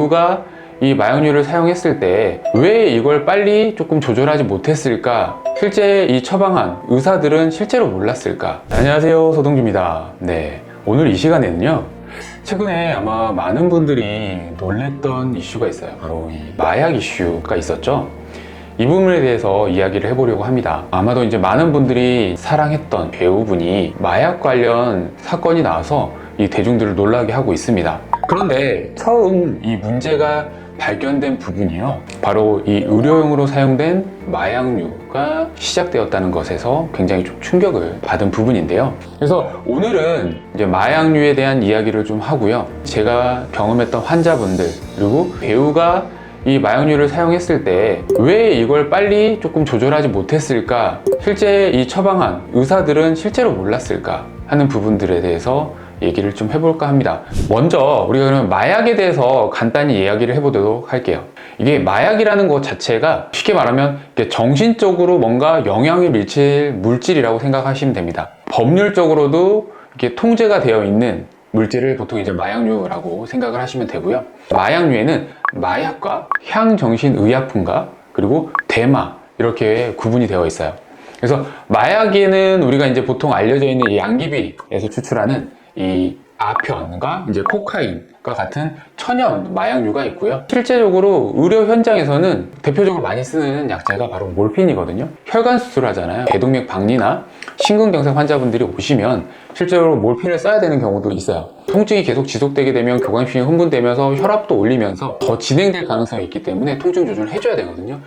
배우가 이 마약류를 사용했을 때 왜 이걸 빨리 조금 조절하지 못했을까? 실제 이 처방한 의사들은 실제로 몰랐을까? 안녕하세요, 서동주입니다. 네, 오늘 이 시간에는요, 최근에 아마 많은 분들이 놀랬던 이슈가 있어요. 바로 이 마약 이슈가 있었죠. 이 부분에 대해서 이야기를 해보려고 합니다. 아마도 이제 많은 분들이 사랑했던 배우분이 마약 관련 사건이 나와서 이 대중들을 놀라게 하고 있습니다. 그런데 처음 이 문제가 발견된 부분이요, 바로 이 의료용으로 사용된 마약류가 시작되었다는 것에서 굉장히 좀 충격을 받은 부분인데요. 그래서 오늘은 이제 마약류에 대한 이야기를 좀 하고요, 제가 경험했던 환자분들, 그리고 배우가 이 마약류를 사용했을 때 왜 이걸 빨리 조금 조절하지 못했을까? 실제 이 처방한 의사들은 실제로 몰랐을까? 하는 부분들에 대해서 얘기를 좀 해볼까 합니다. 먼저 우리가 그러면 마약에 대해서 간단히 이야기를 해보도록 할게요. 이게 마약이라는 것 자체가 쉽게 말하면 정신적으로 뭔가 영향을 미칠 물질이라고 생각하시면 됩니다. 법률적으로도 이렇게 통제가 되어 있는 물질을 보통 이제 마약류라고 생각을 하시면 되고요. 마약류에는 마약과 향정신의약품과 그리고 대마, 이렇게 구분이 되어 있어요. 그래서 마약에는 우리가 이제 보통 알려져 있는 이 양귀비에서 추출하는 이 아편과 이제 코카인과 같은 천연 마약류가 있고요. 실제적으로 의료 현장에서는 대표적으로 많이 쓰는 약제가 바로 몰핀이거든요. 혈관 수술을 하잖아요. 대동맥 박리나 심근경색 환자분들이 오시면 실제로 몰핀을 써야 되는 경우도 있어요. 통증이 계속 지속되게 되면 교감신이 흥분되면서 혈압도 올리면서 더 진행될 가능성이 있기 때문에 통증 조절을 해줘야 되거든요.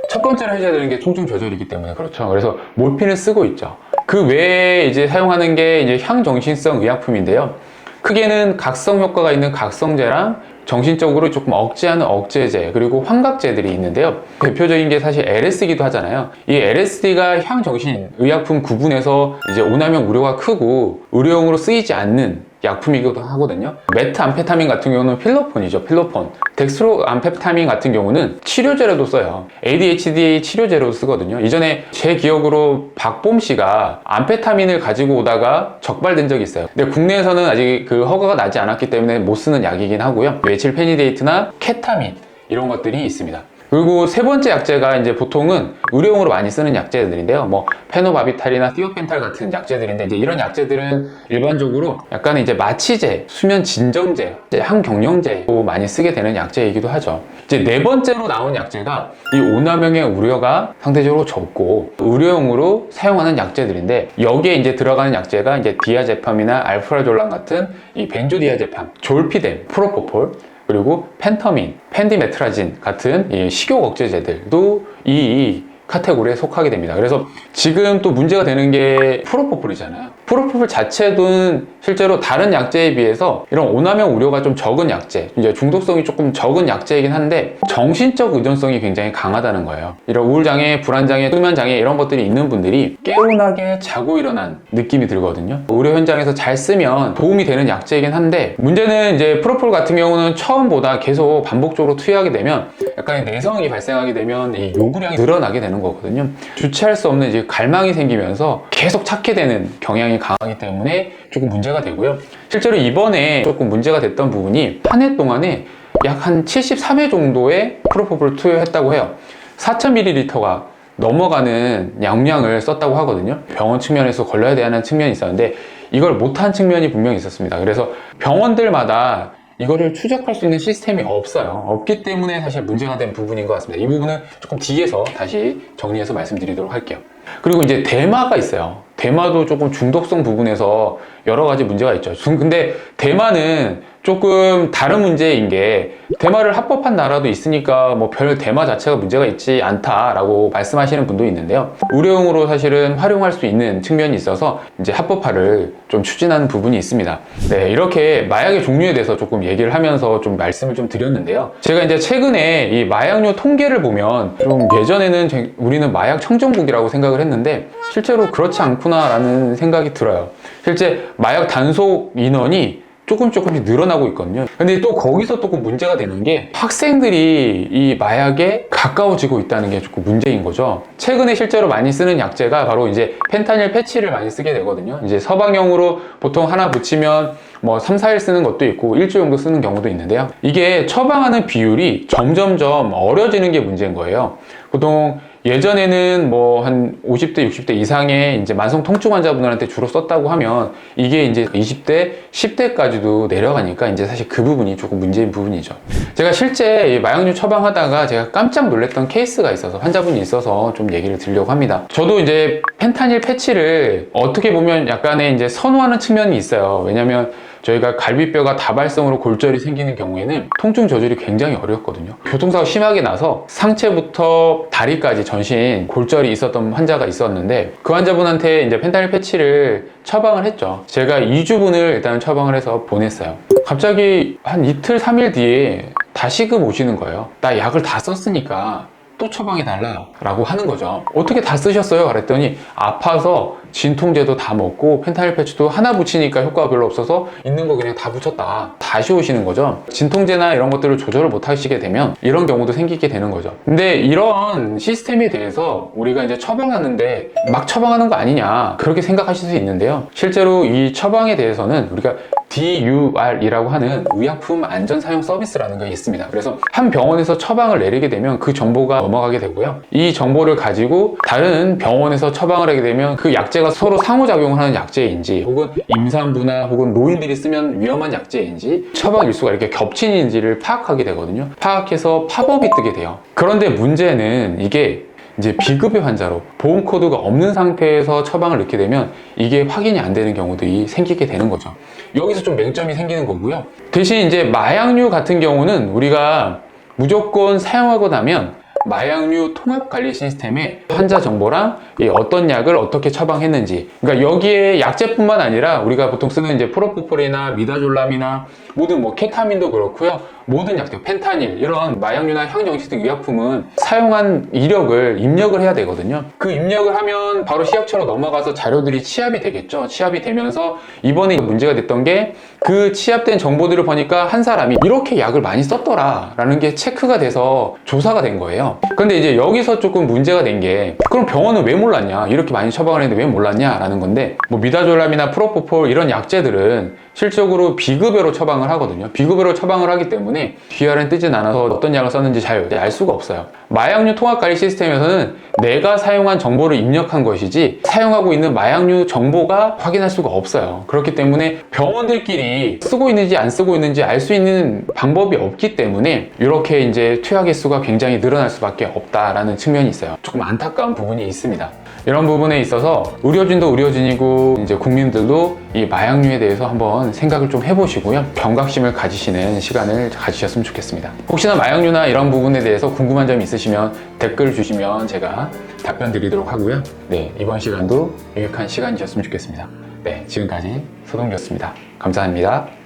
첫 번째로 해줘야 되는 게 통증 조절이기 때문에 그렇죠. 그래서 몰핀을 쓰고 있죠. 그 외에 이제 사용하는 게 이제 향정신성 의약품인데요. 크게는 각성 효과가 있는 각성제랑 정신적으로 조금 억제하는 억제제, 그리고 환각제들이 있는데요. 대표적인 게 사실 LSD기도 하잖아요. 이 LSD가 향정신 의약품 구분에서 이제 오남용 우려가 크고 의료용으로 쓰이지 않는 약품이기도 하거든요. 메트암페타민 같은 경우는 필로폰이죠. 필로폰. 덱스트로암페타민 같은 경우는 치료제로도 써요. ADHD 치료제로 쓰거든요. 이전에 제 기억으로 박봄 씨가 암페타민을 가지고 오다가 적발된 적이 있어요. 근데 국내에서는 아직 그 허가가 나지 않았기 때문에 못 쓰는 약이긴 하고요. 메칠페니데이트나 케타민, 이런 것들이 있습니다. 그리고 세 번째 약제가 이제 보통은 의료용으로 많이 쓰는 약제들인데요. 뭐 페노바비탈이나 티오펜탈 같은 약제들인데, 이제 이런 약제들은 일반적으로 약간 이제 마취제, 수면 진정제, 항경련제로 많이 쓰게 되는 약제이기도 하죠. 이제 네 번째로 나온 약제가 이 오남용의 우려가 상대적으로 적고 의료용으로 사용하는 약제들인데, 여기에 이제 들어가는 약제가 이제 디아제팜이나 알프라졸람 같은 이 벤조디아제팜, 졸피뎀, 프로포폴, 그리고 펜터민, 펜디메트라진 같은 식욕 억제제들도 이 카테고리에 속하게 됩니다. 그래서 지금 또 문제가 되는 게 프로포폴이잖아요. 프로포폴 자체도 실제로 다른 약제에 비해서 이런 오남용 우려가 좀 적은 약제, 이제 중독성이 조금 적은 약제이긴 한데 정신적 의존성이 굉장히 강하다는 거예요. 이런 우울장애, 불안장애, 수면장애 이런 것들이 있는 분들이 개운하게 자고 일어난 느낌이 들거든요. 의료 현장에서 잘 쓰면 도움이 되는 약제이긴 한데, 문제는 이제 프로포폴 같은 경우는 처음보다 계속 반복적으로 투여하게 되면 약간의 내성이 발생하게 되면 이 요구량이 늘어나게 되는 거거든요. 주체할 수 없는 이제 갈망이 생기면서 계속 찾게 되는 경향이 강하기 때문에 조금 문제가 되고요. 실제로 이번에 조금 문제가 됐던 부분이 한 해 동안에 약 한 73회 정도의 프로포폴을 투여했다고 해요. 4,000ml가 넘어가는 양량을 썼다고 하거든요. 병원 측면에서 걸러야 되는 측면이 있었는데 이걸 못한 측면이 분명히 있었습니다. 그래서 병원들마다 이거를 추적할 수 있는 시스템이 없어요. 없기 때문에 사실 문제가 된 부분인 것 같습니다. 이 부분은 조금 뒤에서 다시 정리해서 말씀드리도록 할게요. 그리고 이제 대마가 있어요. 대마도 조금 중독성 부분에서 여러 가지 문제가 있죠. 근데 대마는 조금 다른 문제인 게, 대마를 합법한 나라도 있으니까 뭐 별 대마 자체가 문제가 있지 않다라고 말씀하시는 분도 있는데요. 의료용으로 사실은 활용할 수 있는 측면이 있어서 이제 합법화를 좀 추진하는 부분이 있습니다. 네, 이렇게 마약의 종류에 대해서 조금 얘기를 하면서 좀 말씀을 좀 드렸는데요. 제가 이제 최근에 이 마약류 통계를 보면 좀 예전에는 우리는 마약 청정국이라고 생각을 했는데 실제로 그렇지 않구나라는 생각이 들어요. 실제 마약 단속 인원이 조금씩 늘어나고 있거든요. 근데 또 거기서 조금 문제가 되는 게 학생들이 이 마약에 가까워지고 있다는 게 조금 문제인 거죠. 최근에 실제로 많이 쓰는 약제가 바로 이제 펜타닐 패치를 많이 쓰게 되거든요. 이제 서방용으로 보통 하나 붙이면 뭐 3, 4일 쓰는 것도 있고 일주일 정도 쓰는 경우도 있는데요. 이게 처방하는 비율이 점점점 어려지는 게 문제인 거예요. 보통 예전에는 뭐 한 50대, 60대 이상의 이제 만성 통증 환자분들한테 주로 썼다고 하면 이게 이제 20대, 10대까지도 내려가니까 이제 사실 그 부분이 조금 문제인 부분이죠. 제가 실제 마약류 처방하다가 제가 깜짝 놀랐던 케이스가 있어서 환자분이 있어서 좀 얘기를 드리려고 합니다. 저도 이제 펜타닐 패치를 어떻게 보면 약간의 이제 선호하는 측면이 있어요. 왜냐면 저희가 갈비뼈가 다발성으로 골절이 생기는 경우에는 통증 조절이 굉장히 어렵거든요. 교통사고 심하게 나서 상체부터 다리까지 전신 골절이 있었던 환자가 있었는데 그 환자분한테 이제 펜타닐 패치를 처방을 했죠. 제가 2주분을 일단 처방을 해서 보냈어요. 갑자기 한 이틀, 3일 뒤에 다시금 오시는 거예요. 나 약을 다 썼으니까 또 처방해달라 라고 하는 거죠. 어떻게 다 쓰셨어요? 그랬더니 아파서 진통제도 다 먹고 펜타닐 패치도 하나 붙이니까 효과가 별로 없어서 있는 거 그냥 다 붙였다. 다시 오시는 거죠. 진통제나 이런 것들을 조절을 못 하시게 되면 이런 경우도 생기게 되는 거죠. 근데 이런 시스템에 대해서 우리가 이제 처방하는데 막 처방하는 거 아니냐 그렇게 생각하실 수 있는데요. 실제로 이 처방에 대해서는 우리가 DUR이라고 하는 의약품 안전 사용 서비스라는 게 있습니다. 그래서 한 병원에서 처방을 내리게 되면 그 정보가 넘어가게 되고요. 이 정보를 가지고 다른 병원에서 처방을 하게 되면 그 약제가 서로 상호작용을 하는 약제인지 혹은 임산부나 혹은 노인들이 쓰면 위험한 약제인지 처방 일수가 이렇게 겹치는지를 파악하게 되거든요. 파악해서 팝업이 뜨게 돼요. 그런데 문제는 이게 이제 비급여 환자로 보험 코드가 없는 상태에서 처방을 넣게 되면 이게 확인이 안 되는 경우들이 생기게 되는 거죠. 여기서 좀 맹점이 생기는 거고요. 대신 이제 마약류 같은 경우는 우리가 무조건 사용하고 나면 마약류 통합관리 시스템에 환자 정보랑 어떤 약을 어떻게 처방했는지, 그러니까 여기에 약제뿐만 아니라 우리가 보통 쓰는 이제 프로포폴이나 미다졸람이나 모든 뭐 케타민도 그렇고요. 모든 약들, 펜타닐 이런 마약류나 향정신성 의약품은 사용한 이력을 입력을 해야 되거든요. 그 입력을 하면 바로 시약처로 넘어가서 자료들이 취합이 되겠죠. 취합이 되면서 이번에 문제가 됐던 게 그 취합된 정보들을 보니까 한 사람이 이렇게 약을 많이 썼더라 라는 게 체크가 돼서 조사가 된 거예요. 근데 이제 여기서 조금 문제가 된 게 그럼 병원은 왜 몰랐냐, 이렇게 많이 처방을 했는데 왜 몰랐냐 라는 건데, 뭐 미다졸람이나 프로포폴 이런 약제들은 실적으로 비급여로 처방을 하거든요. 비급여로 처방을 하기 때문에 DR은 뜨진 않아서 어떤 약을 썼는지 잘 알 수가 없어요. 마약류 통합관리 시스템에서는 내가 사용한 정보를 입력한 것이지 사용하고 있는 마약류 정보가 확인할 수가 없어요. 그렇기 때문에 병원들끼리 쓰고 있는지 안 쓰고 있는지 알 수 있는 방법이 없기 때문에 이렇게 이제 투약의 수가 굉장히 늘어날 수밖에 없다라는 측면이 있어요. 조금 안타까운 부분이 있습니다. 이런 부분에 있어서 의료진도 의료진이고 이제 국민들도 이 마약류에 대해서 한번 생각을 좀 해보시고요. 경각심을 가지시는 시간을 가지셨으면 좋겠습니다. 혹시나 마약류나 이런 부분에 대해서 궁금한 점이 있으시면 댓글 주시면 제가 답변 드리도록 하고요. 네, 이번 시간도 유익한 시간이셨으면 좋겠습니다. 네, 지금까지 소동기였습니다. 감사합니다.